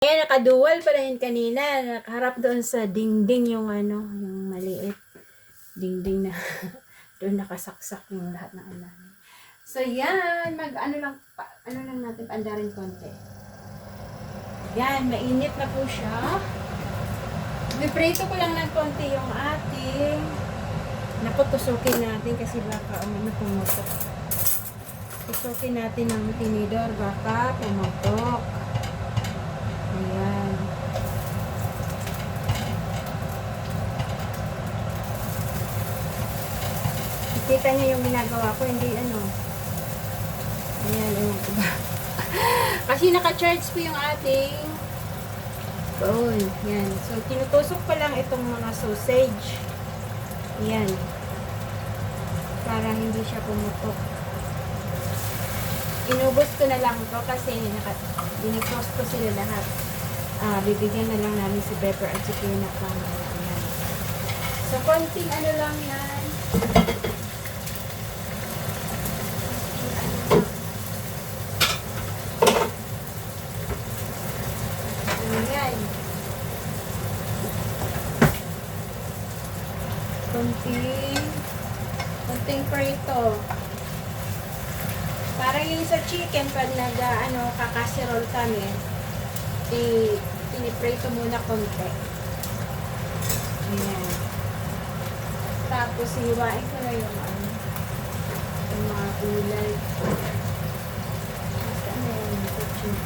Ayan, nakadual pala yun kanina. Nakaharap doon sa dingding yung ano, yung maliit. Dingding na doon nakasaksak yung lahat ng ano. So yan, ano lang natin, paandarin konti. Yan, mainit na po siya. Piprito ko lang ng konti yung ating nakutusukin natin kasi baka pumutok. Tusukin natin ng tinidor, baka pumutok. Ayan. Kita niyo yung ginagawa ko, hindi ano. Ayan, ewan ko ba. Kasi naka-charge ko yung ating phone. Yan. So, tinutusok ko lang itong mga sausage. Yan. Para hindi siya pumutok. Inubos ko na lang to kasi dinifrost ko sila lahat. Bibigyan na lang namin si Pepper at si Pina pang yan. So, konting ano lang yan. Ayan. Konting prito. Para yung sa chicken, pag kakasirol kami, piniprito muna konti. Ayan. Tapos, hiwain ko na yung mga gulay. Basta na yung chicken.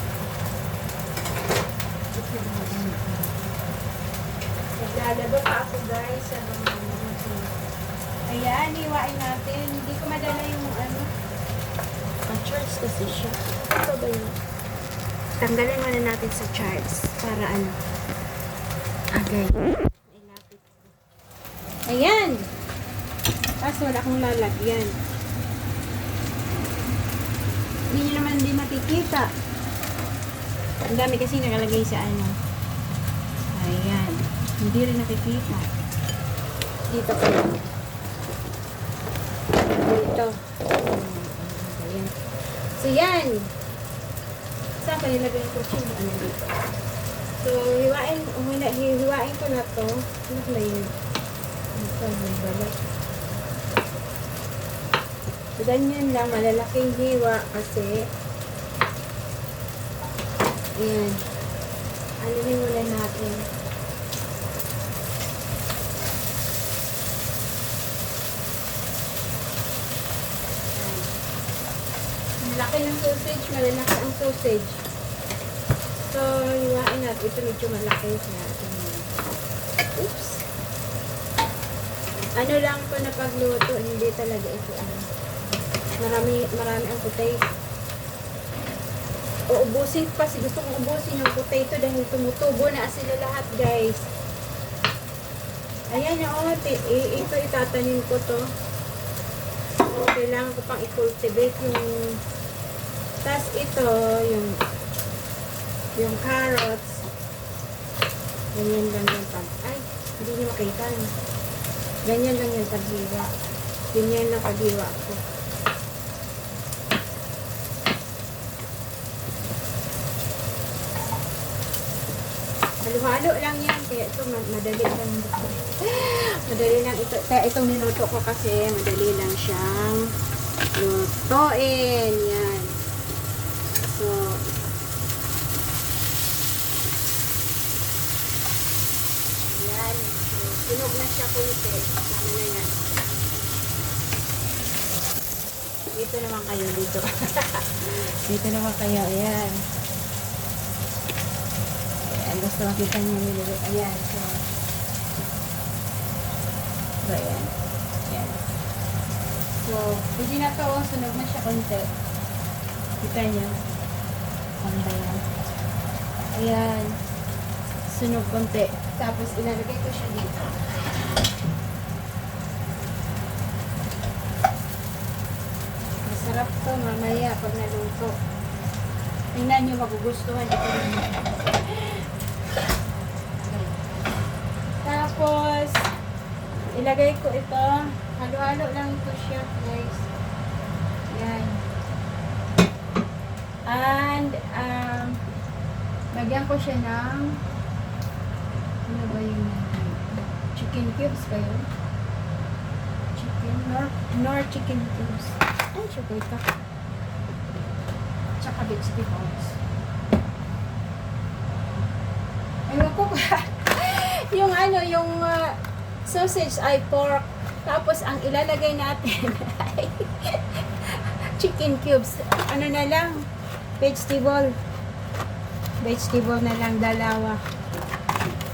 Naglalaba pa ako guys. Ayan, hiwain natin. Hindi ko madala yung charge kasi siya. Ito ba yun? Tanggalin muna natin sa charge para agay. Ayan. Tapos wala akong lalagyan. Hindi nyo naman hindi makikita. Ang dami kasi nakalagay sa Ayan. Hindi rin nakikita. Dito pa lang. Dito. Ayan. So, yan. Saan ko nilagay yung kutsina? Dito. So, hiwain ko na to. Ano na yun? Ito, may balat. So, ganyan lang. Malalaking hiwa kasi ayan. Alunin muna natin. Malaki ng sausage, malalaki ang sausage. So, hiwain natin. Ito medyo malaki siya. Oops. Ano lang ko na pagluto, hindi talaga ito marami ang potato. Uubusin ko kasi gusto kong ubusin yung potato dahil tumutubo na sila lahat guys. Ayan yung ito itatanim ko to. Kailangan ko pang i-cultivate yung tas ito yung carrots. Ganyan lang yung hindi niyo makita. Ganyan lang yung paghiwa. Ganyan lang paghiwa ko. Halo-halo lang yan. Kaya ito madali lang. Madali lang ito. Kaya itong niluto ko kasi madali lang siyang lutuin. Yan. So, yan. So, sunog na siya kunti. Tama na yan. Dito naman kayo. Dito. Dito naman kayo. Ayan. Gusto makita niyo niluluto. Ayan. So, ayan. Ayan. So, hindi na to. Sunog na siya konti. Kita niyo. Konti yan. Ayan. Sunog konti. Tapos, ilalagay ko siya dito. Masarap to mamaya pag naluto. Tingnan niyo, magugustuhan ito. Tapos, ilagay ko ito. Halo-halo lang ito siya, guys. Yan. And, Lagyan ko siya ng, ano ba yun? Chicken cubes ba yun? Chicken, nor chicken cubes. Ay, syempre ito. Tsaka vegetables. Ewan ko yung ano, yung sausage ay pork. Tapos ang ilalagay natin ay chicken cubes. Ano na lang? Vegetable. Vegetable na lang, dalawa.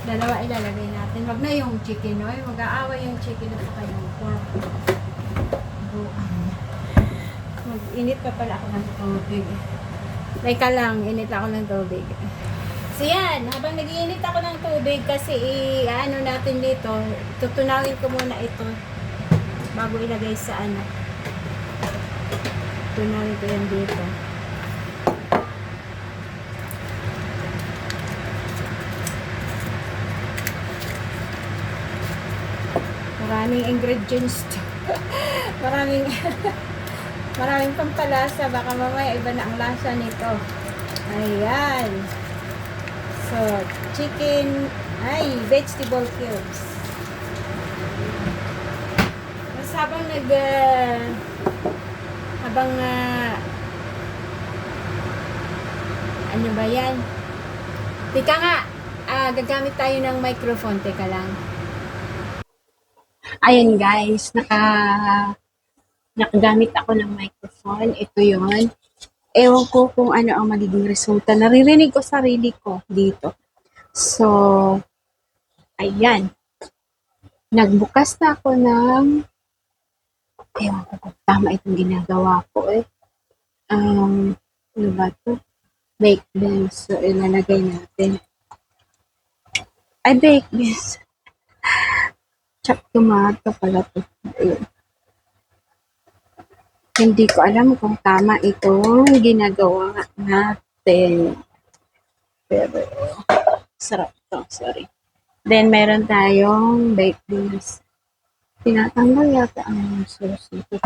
Dalawa ilalagay natin. Wag na yung chicken, no? Mag-aaway yung chicken at saka yung pork. Mag-init pa pala ako ng tubig. Teka lang, init ako ng tubig. So yan, habang nag-iinit ako ng tubig kasi ano natin dito, tutunawin ko muna ito bago ilagay sa ano. Tunawin ko yan dito. Maraming ingredients to. maraming maraming pampalasa, baka mamaya iba na ang lasa nito. Ayan. So, chicken, vegetable cubes. Tapos habang ano ba yan? Teka nga, gagamit tayo ng microphone. Teka lang. Ayun guys, nakagamit ako ng microphone. Ito yon. Ewan ko kung ano ang magiging resulta. Naririnig ko sarili ko dito. So, ayan. Nagbukas na ako ng, ewan ko kung tama itong ginagawa ko eh. Ano ba ito? Baked beans. So, ilalagay natin. Ay, baked beans. Chopped tomato pala ito. Ayun. Hindi ko alam kung tama itong ginagawa natin. Pero, sarap ito. Sorry. Then, meron tayong baked beans. Tinatanggal yata ang sauce nito.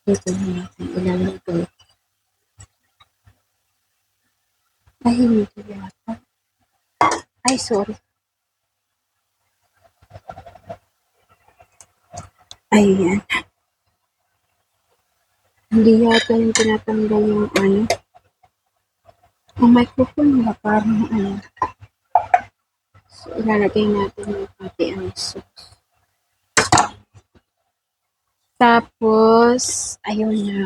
Dito na natin ilalagay. Ay, hindi yata. Ay, sorry. Ayan. Hindi yata yung tinatanggal yung ano. Ang microphone ba parang ano. So, ilalagay natin yung pati ang sauce. Tapos, ayun na.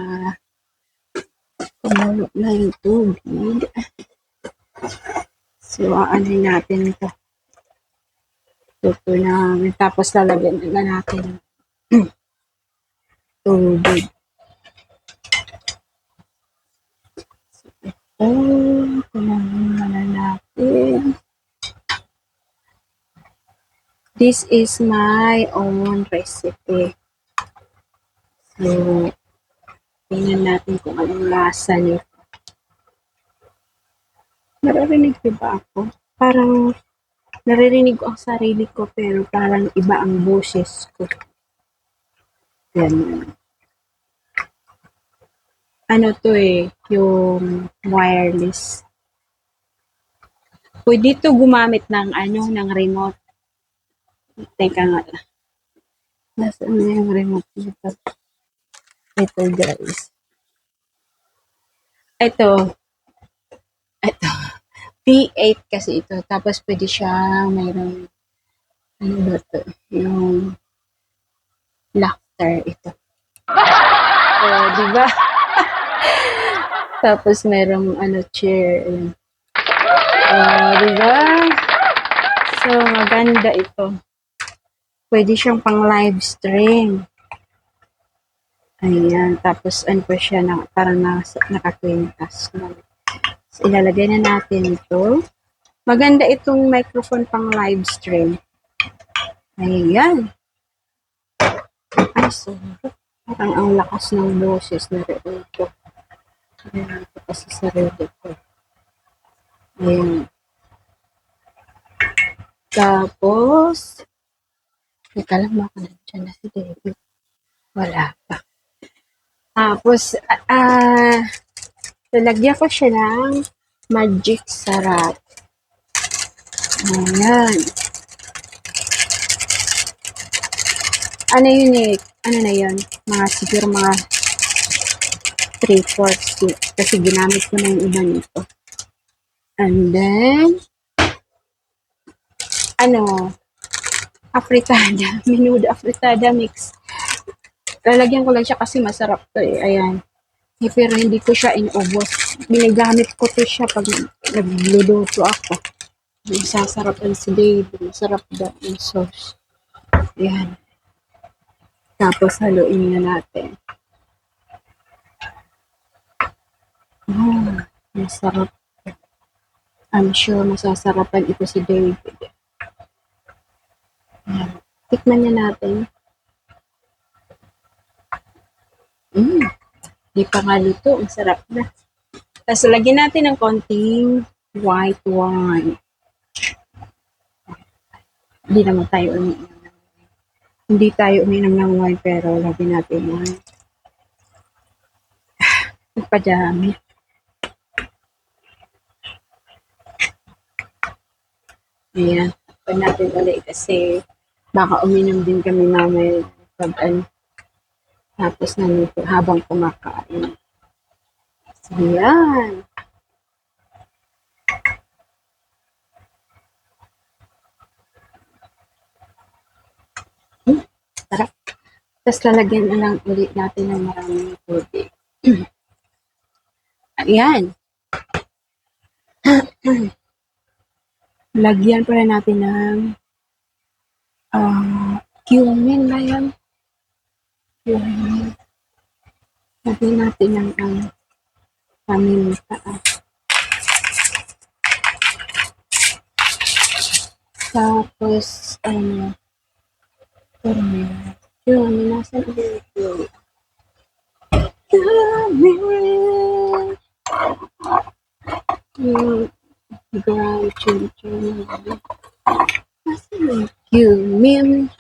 Kumulo na yung tubig. So, ano natin ito. Ito na. Tapos, lalagyan na natin tubig. Kunahin na natin. This is my own recipe. So, tingnan natin kung anong lasa nito. Naririnig ba ako? Parang naririnig ko ang sarili ko pero parang iba ang boses ko. Yan. Ano to eh, yung wireless. Pwede to gumamit ng ano, ng remote. Teka nga. Nasaan na yung remote nito? Ito guys. Ito. P8 kasi ito. Tapos pwede siya mayroong ano ba to? Yung laughter ito. Di ba? Tapos merong ano chair. Di ba? So maganda ito. Pwede siyang pang live stream. Ayan. Tapos ano pa siya na, parang nakakwentas. So, ilalagay na natin ito. Maganda itong microphone pang live stream. Ayan. Ay, sorry. Parang ang lakas ng boses na rin ito. Ayan ito kasi sarili ko. Ayan. Tapos, teka lang baka nandiyan na si David. Wala pa. Tapos, lalagyan ko siya ng Magic sarap. Ayan. Ano yun eh? Ano na yun? Siguro mga 3/4 kasi ginamit ko na yung iba nito. And then, afritada. Menudo afritada mix. Lalagyan ko lang siya kasi masarap to eh. Ayan. Pero hindi ko siya inubos. Ginagamit ko to siya pag nagluluto ako. Sasarapan si Dave. Masarap daw yung sauce. Ayan. Tapos haluin na natin. Masarap. I'm sure masasarapan ito si David. Ayan. Tikman niya natin. Di pa nga luto. Ang sarap na. Tapos lagyan natin ng konting white wine. Hindi naman tayo umiinom. Hindi tayo umiinom ng wine pero lagyan natin wine. Nagpadami. Ayan. Pag natin ulit kasi baka uminom din kami mamaya pag tapos naluto habang kumakain. So, yan. Sarap. Tapos lalagyan na lang ulit natin ng maraming tubig. Ayan. Lagyan pa rin natin ng cumin ba yan? Cumin. Lagyan natin ng paminta. Tapos, cumin. Nasaan ulit yun? Cumin. Yung ground chili. Nasaan yung cumin?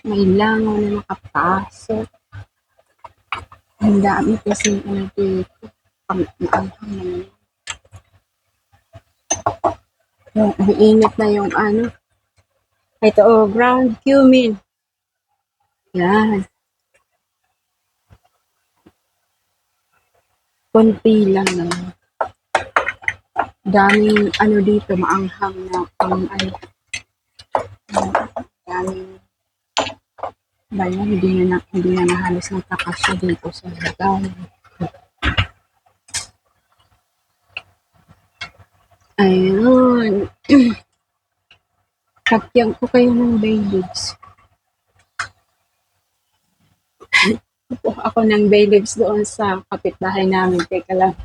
May langaw na nakapasok. Ang dami kasi dito. Pang-ianghang naman. Mainit na yung ito ground cumin. Yan. Konti lang naman. Daming dito, maanghang na daming hindi na halos nakakasya dito sa lagay. Ayun. Kakyan ko kayo ng bay leaves. Ako ng bay leaves doon sa kapitbahay namin. Teka lang.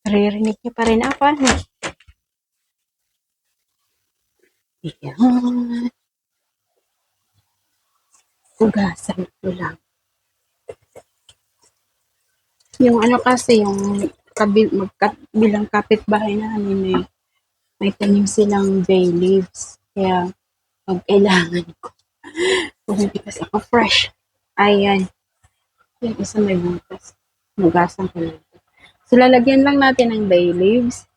Naririnig niyo pa rin ako, Ayan. Hugasan ko lang. Yung kasi, yung bilang kapitbahay namin may tanim silang bay leaves. Kaya, pag kailangan ko, kasi ako fresh. Ayan. Yung isa may butas. Hugasan ko lang. So, lalagyan lang natin ng bay leaves.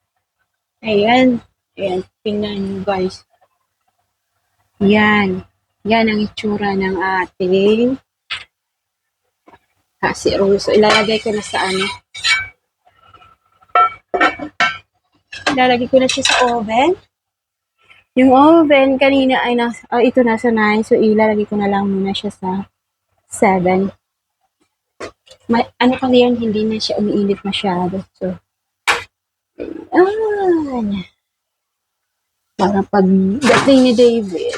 Ayan. Ayan. Tingnan nyo guys. Yan. Yan ang itsura ng ating kasiro. So, ilalagay ko na sa ilalagay ko na siya sa oven. Yung oven, kanina ay ito nasa 9. So, ilalagay ko na lang muna siya sa 7. Kasi yan, hindi na siya umiinit masyado. So, ayan. Para pagdating ni David,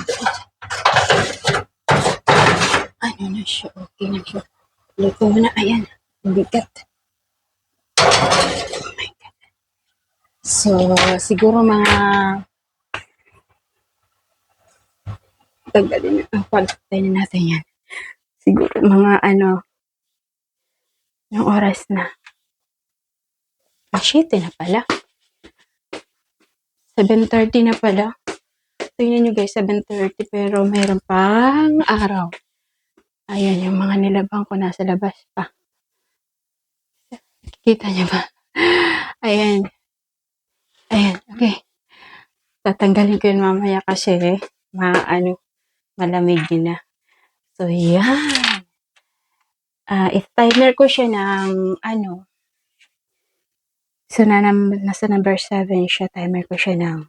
na siya, okay na siya. Luto na, ayan. Bigat. So, siguro mga tagalin na ang pagtay na natin yan. Siguro mga yung oras na. Ah, shit, na pala. 7:30 na pala. Tingnan nyo guys, 7:30 pero mayroon pang araw. Ayan, yung mga nilabang ko nasa labas pa. Kita nyo ba? Ayan. Ayan, okay. Tatanggalin ko yun mamaya kasi malamig yun na. So, yan. If timer ko siya ng so nasa number 7 siya, timer ko siya ng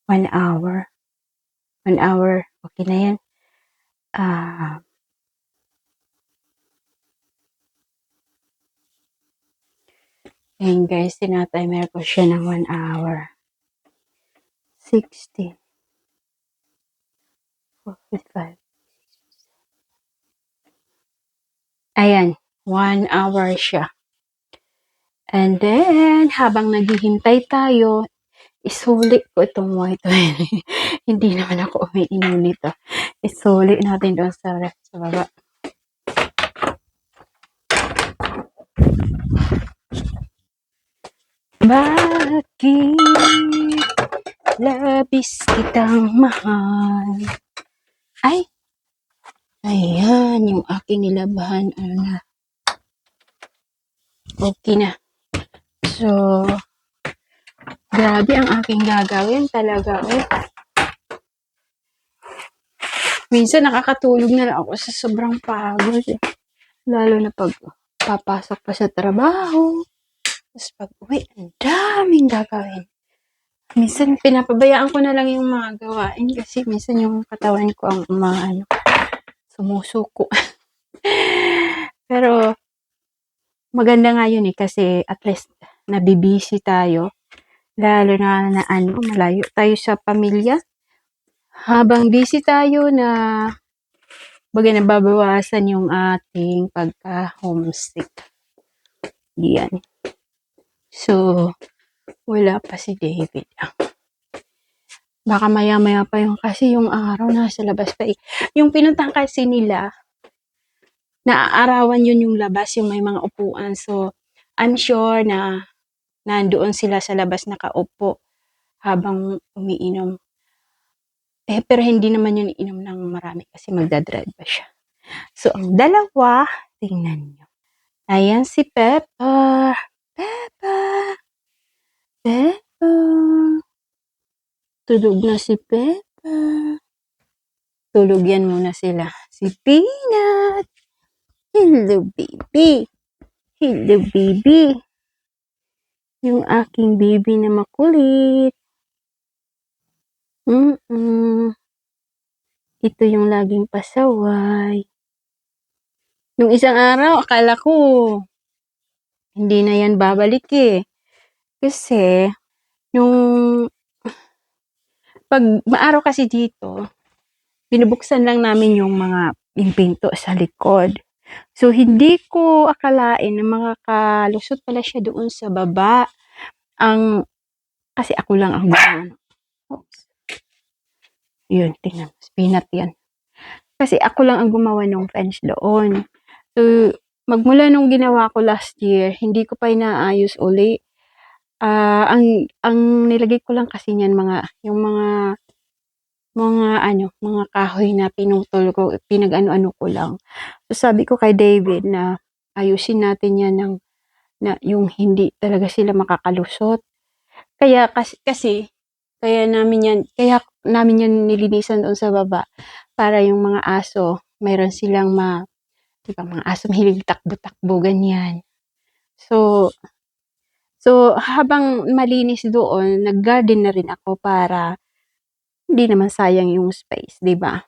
1 hour. 1 hour, okay na yan. Ayan guys, tinatimer ko siya ng 1 hour. 60. 45. Ayan, 1 hour siya. And then, habang naghihintay tayo, isulit ko itong white wine. Hindi naman ako umiinom nito. Isulit natin doon sa ref sa baba. Bakit labis kitang mahal? Ay! Ayan, yung aking nilabahan. Okay na. So, grabe ang aking gagawin talaga. Minsan nakakatulog na lang ako sa sobrang pagod. Lalo na pag papasok pa sa trabaho. Tapos pag uwi, ang daming gagawin. Minsan pinapabayaan ko na lang yung mga gawain kasi minsan yung katawan ko ang sumusuko. Pero maganda nga yun kasi at least nabibisi tayo. Lalo na malayo tayo sa pamilya. Habang busy tayo nababawasan yung ating pagka-homesick. Yan. So, wala pa si David. Baka maya-maya pa kasi yung araw nasa labas pa. Yung pinuntahan kasi nila, naaarawan yun yung labas, yung may mga upuan. So, I'm sure na nandoon sila sa labas nakaupo habang umiinom. Pero hindi naman yun inom ng marami kasi magdadrive pa siya. So, ang dalawa, tingnan nyo. Ayan si Peppa. Peppa. Peppa. Tulog na si Peppa. Tulog yan muna sila. Si Peanut. Hello, baby. Hello, baby. Yung aking baby na makulit. Ito yung laging pasaway. Nung isang araw, akala ko hindi na yan babalik Kasi, yung pag maaraw kasi dito, binubuksan lang namin yung pinto sa likod. So, hindi ko akalain na makakalusot pala siya doon sa baba. Kasi ako lang ang yun, tingnan. Peanut yan. Kasi ako lang ang gumawa ng fence doon. So, magmula nung ginawa ko last year, hindi ko pa inaayos uli. Ang nilagay ko lang kasi niyan mga kahoy na pinutol ko, pinag-ano-ano ko lang. So, sabi ko kay David na ayusin natin yan na yung hindi talaga sila makakalusot. Kaya kaya namin yan nilinisan doon sa baba para yung mga aso, mayroon silang diba, mga aso mahilig takbo-takbo, ganyan. So, habang malinis doon, nag-garden na rin ako para hindi naman sayang yung space, di ba?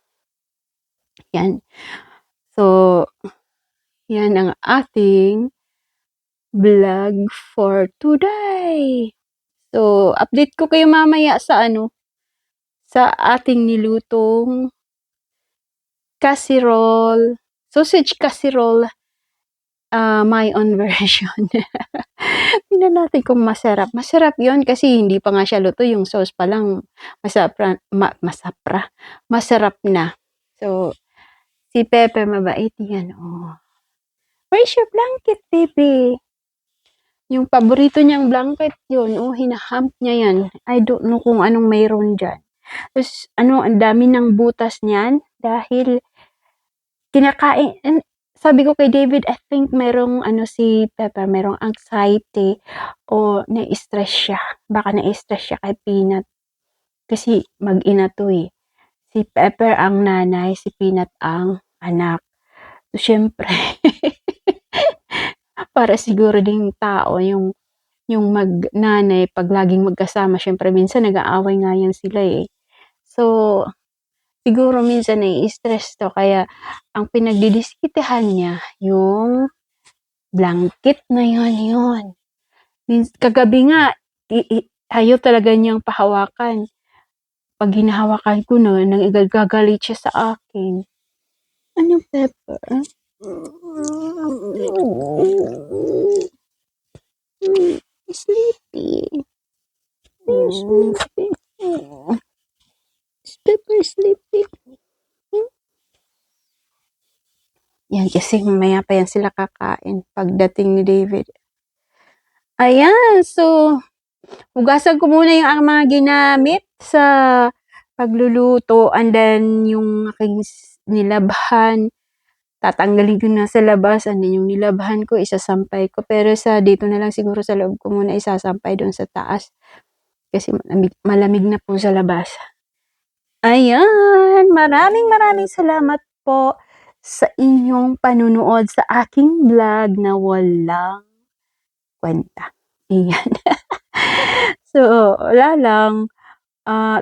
Yan. So, yan ang ating vlog for today. So, update ko kayo mamaya sa sa ating nilutong casserole sausage casserole, my own version. Tingnan natin kung masarap. Masarap yun kasi hindi pa nga siya luto. Yung sauce pa lang, masarap na. So, si Pepe mabait yan. Oh. Where's your blanket, baby? Yung paborito niyang blanket yun. Oh, hinahamp niya yan. I don't know kung anong mayroon dyan. Tapos, ang dami ng butas niyan dahil kinakain, sabi ko kay David, I think merong si Pepper, merong anxiety o na-stress siya. Baka na-stress siya kay Peanut. Kasi mag-ina to eh. Si Pepper ang nanay, si Peanut ang anak. So, syempre, para siguro ding tao, yung mag-nanay, pag laging magkasama, syempre minsan nag-aaway nga yan sila eh. So, siguro minsan nai-stress to, kaya ang pinagdidiskitehan niya, yung blanket na yun. Kagabi nga, ayaw talaga niyang pahawakan. Pag hinahawakan ko na, nagagalit siya sa akin. Ano, Pepper? Sleepy. Sleepy. Pepper sleepy. Yan, kasi mamaya pa yan sila kakain pagdating ni David. Ayan, so, hugasan ko muna yung mga ginamit sa pagluluto, and then yung aking nilabhan, tatanggalin ko na sa labas, and then yung nilabhan ko, isasampay ko. Pero dito na lang siguro sa loob ko muna isasampay doon sa taas. Kasi malamig na po sa labas. Ayan, maraming salamat po sa inyong panunood sa aking vlog na walang kwenta. Ayan. So, wala lang.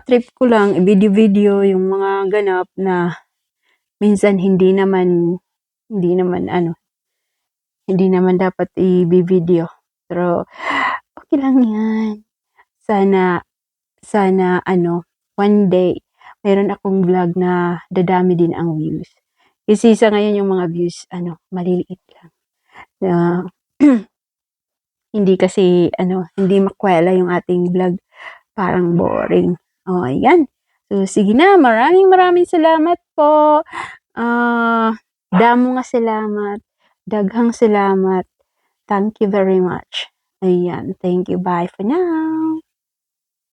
Trip ko lang, video yung mga ganap na minsan hindi naman dapat i-video. Pero, okay lang yan. Sana, one day, meron akong vlog na dadami din ang views. Kasi sa ngayon yung mga views, maliliit lang. Hindi kasi, hindi makwela yung ating vlog. Parang boring. O, ayan. So, sige na. Maraming salamat po. Damo nga salamat. Daghang salamat. Thank you very much. Ayan. Thank you. Bye for now.